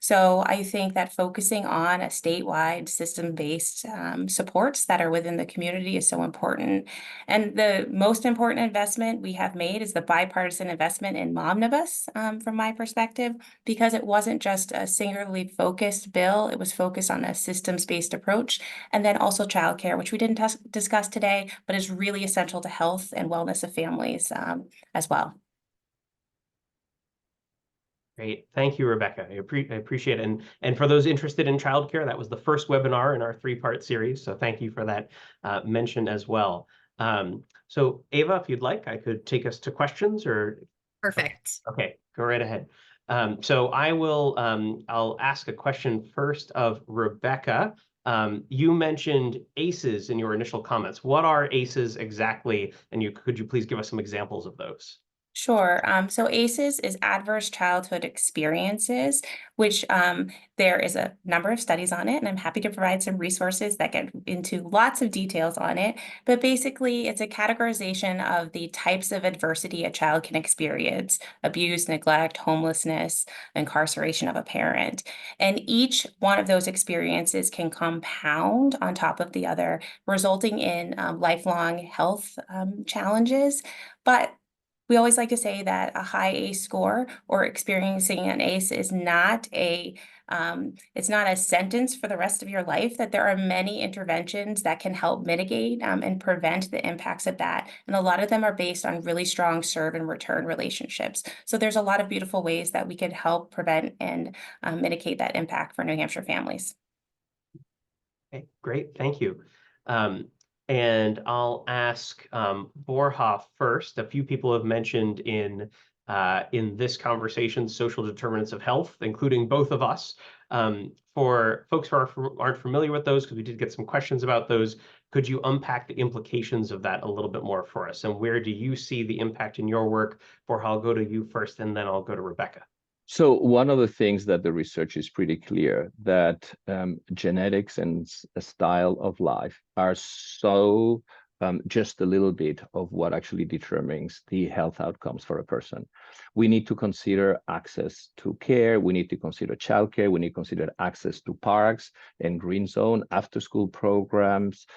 So I think that focusing on a statewide system-based supports that are within the community is so important. And the most important investment we have made is the bipartisan investment in Momnibus, from my perspective, because it wasn't just a singularly focused bill, it was focused on a systems-based approach. And then also childcare, which we didn't discuss today, but is really essential to health and wellness of families as well. Great. Thank you, Rebecca. I appreciate it. And for those interested in childcare, that was the first webinar in our 3-part series. So thank you for that mention as well. So Ava, if you'd like, I could take us to questions or. Perfect. Okay, go right ahead. So I'll ask a question first of Rebecca. You mentioned ACEs in your initial comments. What are ACEs exactly? And could you please give us some examples of those? Sure. So ACEs is adverse childhood experiences, which there is a number of studies on it, and I'm happy to provide some resources that get into lots of details on it. But basically, it's a categorization of the types of adversity a child can experience: abuse, neglect, homelessness, incarceration of a parent. And each one of those experiences can compound on top of the other, resulting in lifelong health challenges. But we always like to say that a high ACE score or experiencing an ACE is not it's not a sentence for the rest of your life, that there are many interventions that can help mitigate and prevent the impacts of that. And a lot of them are based on really strong serve and return relationships. So there's a lot of beautiful ways that we could help prevent and mitigate that impact for New Hampshire families. Okay, great. Thank you. And I'll ask Borja first. A few people have mentioned in this conversation social determinants of health, including both of us. For folks who aren't familiar with those, because we did get some questions about those, could you unpack the implications of that a little bit more for us? And where do you see the impact in your work? Borja, I'll go to you first, and then I'll go to Rebecca. So one of the things that the research is pretty clear, that genetics and a style of life are so just a little bit of what actually determines the health outcomes for a person. We need to consider access to care. We need to consider childcare. We need to consider access to parks and green zone, after school programs,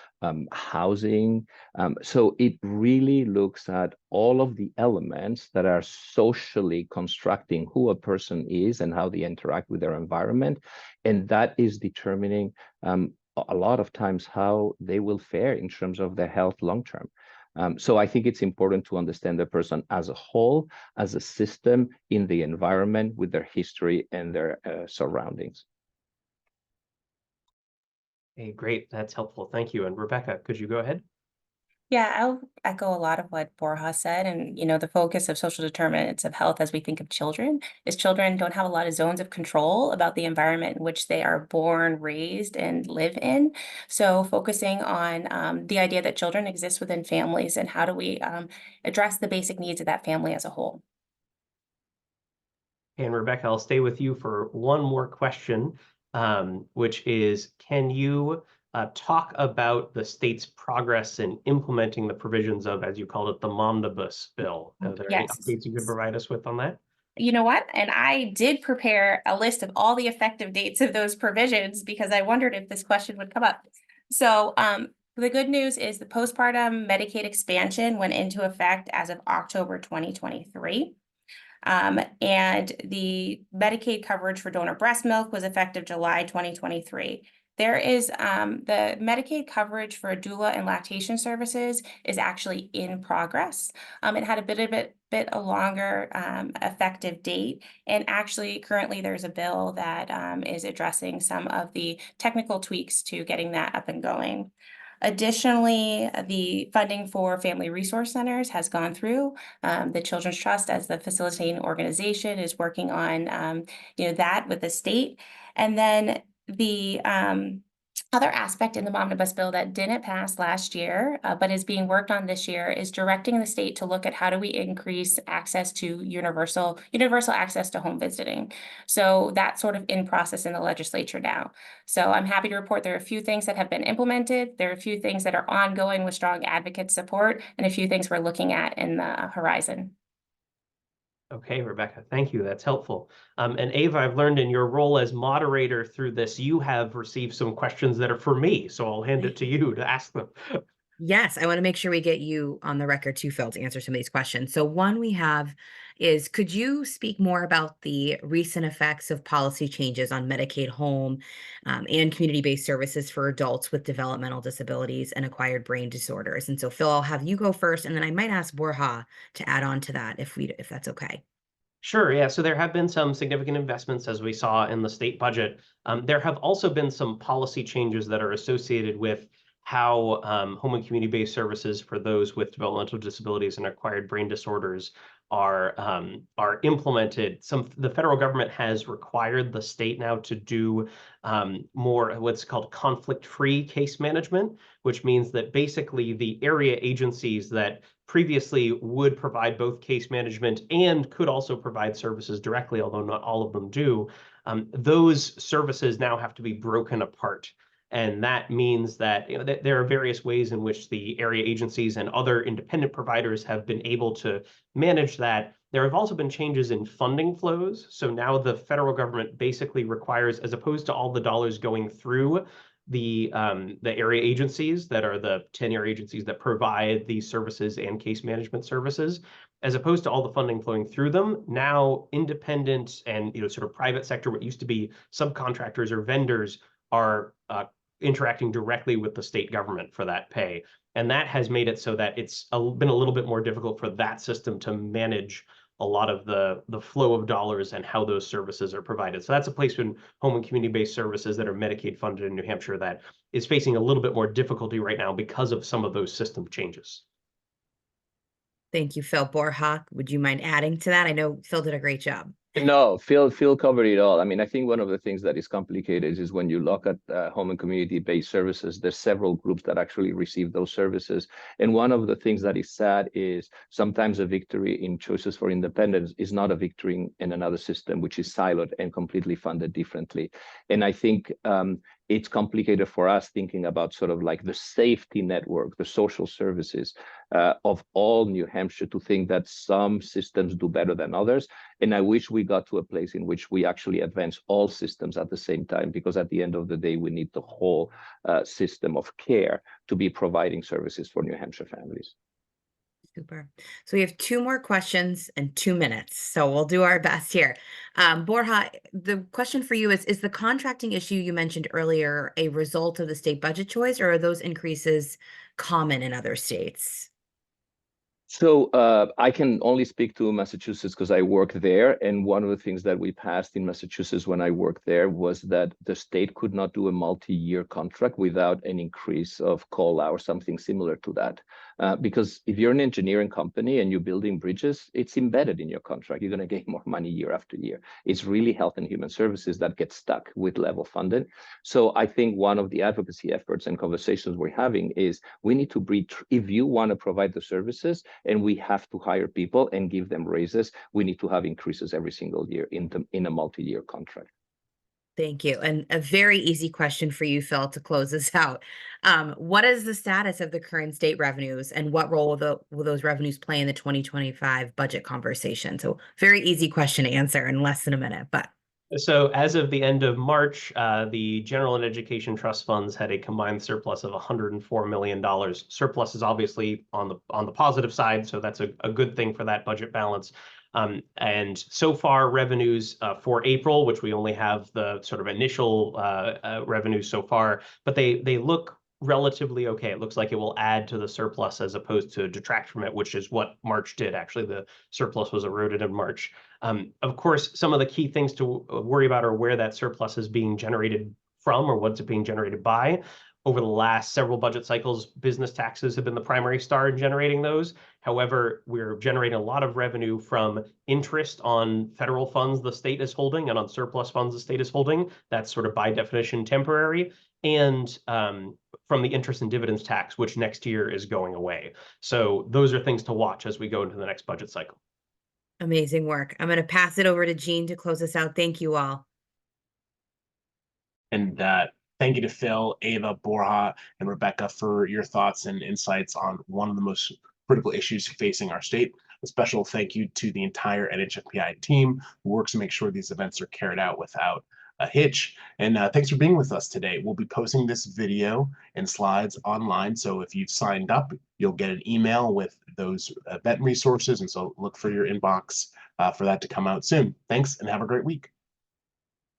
housing. So it really looks at all of the elements that are socially constructing who a person is and how they interact with their environment. And that is determining a lot of times how they will fare in terms of their health long term. So I think it's important to understand the person as a whole, as a system in the environment with their history and their surroundings. Okay, great. That's helpful. Thank you. And Rebecca, could you go ahead? Yeah, I'll echo a lot of what Borja said. And, the focus of social determinants of health as we think of children is children don't have a lot of zones of control about the environment in which they are born, raised, and live in. So focusing on the idea that children exist within families and how do we address the basic needs of that family as a whole. And Rebecca, I'll stay with you for one more question, which is, can you talk about the state's progress in implementing the provisions of, as you called it, the Momnibus bill? Are there any updates you could provide us with on that? You know what? And I did prepare a list of all the effective dates of those provisions because I wondered if this question would come up. So the good news is the postpartum Medicaid expansion went into effect as of October 2023. And the Medicaid coverage for donor breast milk was effective July 2023. There is the Medicaid coverage for doula and lactation services is actually in progress. It had a bit a longer effective date. And actually, currently, there's a bill that is addressing some of the technical tweaks to getting that up and going. Additionally, the funding for family resource centers has gone through. The Children's Trust, as the facilitating organization, is working on that with the state. And then the Other aspect in the omnibus bill that didn't pass last year, but is being worked on this year, is directing the state to look at how do we increase access to universal access to home visiting. So that's sort of in process in the legislature now. So I'm happy to report there are a few things that have been implemented. There are a few things that are ongoing with strong advocate support, and a few things we're looking at in the horizon. Okay, Rebecca, thank you. That's helpful. And Ava, I've learned in your role as moderator through this, you have received some questions that are for me, so I'll hand it to you to ask them. Yes, I want to make sure we get you on the record too, Phil, to answer some of these questions. So one we have is, could you speak more about the recent effects of policy changes on Medicaid home and community-based services for adults with developmental disabilities and acquired brain disorders? And so Phil, I'll have you go first, and then I might ask Borja to add on to that if that's okay. Sure, yeah. So there have been some significant investments, as we saw in the state budget. There have also been some policy changes that are associated with how home and community-based services for those with developmental disabilities and acquired brain disorders are implemented. The federal government has required the state now to do more what's called conflict-free case management, which means that basically the area agencies that previously would provide both case management and could also provide services directly, although not all of them do, those services now have to be broken apart. And that means that, there are various ways in which the area agencies and other independent providers have been able to manage that. There have also been changes in funding flows. So now the federal government basically requires, as opposed to all the dollars going through the area agencies that are the 10 area agencies that provide these services and case management services, as opposed to all the funding flowing through them, now independent and sort of private sector, what used to be subcontractors or vendors, are interacting directly with the state government for that pay. And that has made it so that it's been a little bit more difficult for that system to manage a lot of the flow of dollars and how those services are provided. So that's a place in home and community-based services that are Medicaid funded in New Hampshire that is facing a little bit more difficulty right now because of some of those system changes. Thank you, Phil. Borja, would you mind adding to that? I know Phil did a great job. No, Phil covered it all. I mean, I think one of the things that is complicated is when you look at home and community-based services, there's several groups that actually receive those services. And one of the things that is sad is sometimes a victory in choices for independence is not a victory in another system, which is siloed and completely funded differently. And I think it's complicated for us thinking about sort of like the safety network, the social services of all New Hampshire, to think that some systems do better than others. And I wish we got to a place in which we actually advance all systems at the same time, because at the end of the day, we need the whole system of care to be providing services for New Hampshire families. Super. So we have 2 more questions and 2 minutes, so we'll do our best here. Borja, the question for you is the contracting issue you mentioned earlier a result of the state budget choice, or are those increases common in other states? So I can only speak to Massachusetts because I work there. And one of the things that we passed in Massachusetts when I worked there was that the state could not do a multi-year contract without an increase of COLA or something similar to that. Because if you're an engineering company and you're building bridges, it's embedded in your contract. You're going to get more money year after year. It's really health and human services that get stuck with level funded. So I think one of the advocacy efforts and conversations we're having is we need to breed. If you want to provide the services, and we have to hire people and give them raises, we need to have increases every single year in a multi-year contract. Thank you. And a very easy question for you, Phil, to close us out. What is the status of the current state revenues, and what role will those revenues play in the 2025 budget conversation? So very easy question to answer in less than a minute, but. So as of the end of March, the General and Education Trust funds had a combined surplus of $104 million. Surplus is obviously on the positive side, so that's a good thing for that budget balance. And so far, revenues for April, which we only have the sort of initial revenues so far, but they look relatively okay. It looks like it will add to the surplus as opposed to detract from it, which is what March did. Actually, the surplus was eroded in March. Of course, some of the key things to worry about are where that surplus is being generated from or what's it being generated by. over the last several budget cycles, business taxes have been the primary star in generating those. However, we're generating a lot of revenue from interest on federal funds the state is holding and on surplus funds the state is holding. That's sort of by definition temporary. And from the interest and dividends tax, which next year is going away. So those are things to watch as we go into the next budget cycle. Amazing work. I'm going to pass it over to Jean to close us out. Thank you all. And thank you to Phil, Ava, Borja, and Rebecca for your thoughts and insights on one of the most critical issues facing our state. A special thank you to the entire NHFPI team who works to make sure these events are carried out without a hitch. And thanks for being with us today. We'll be posting this video and slides online. So if you've signed up, you'll get an email with those event resources. And so look for your inbox for that to come out soon. Thanks and have a great week.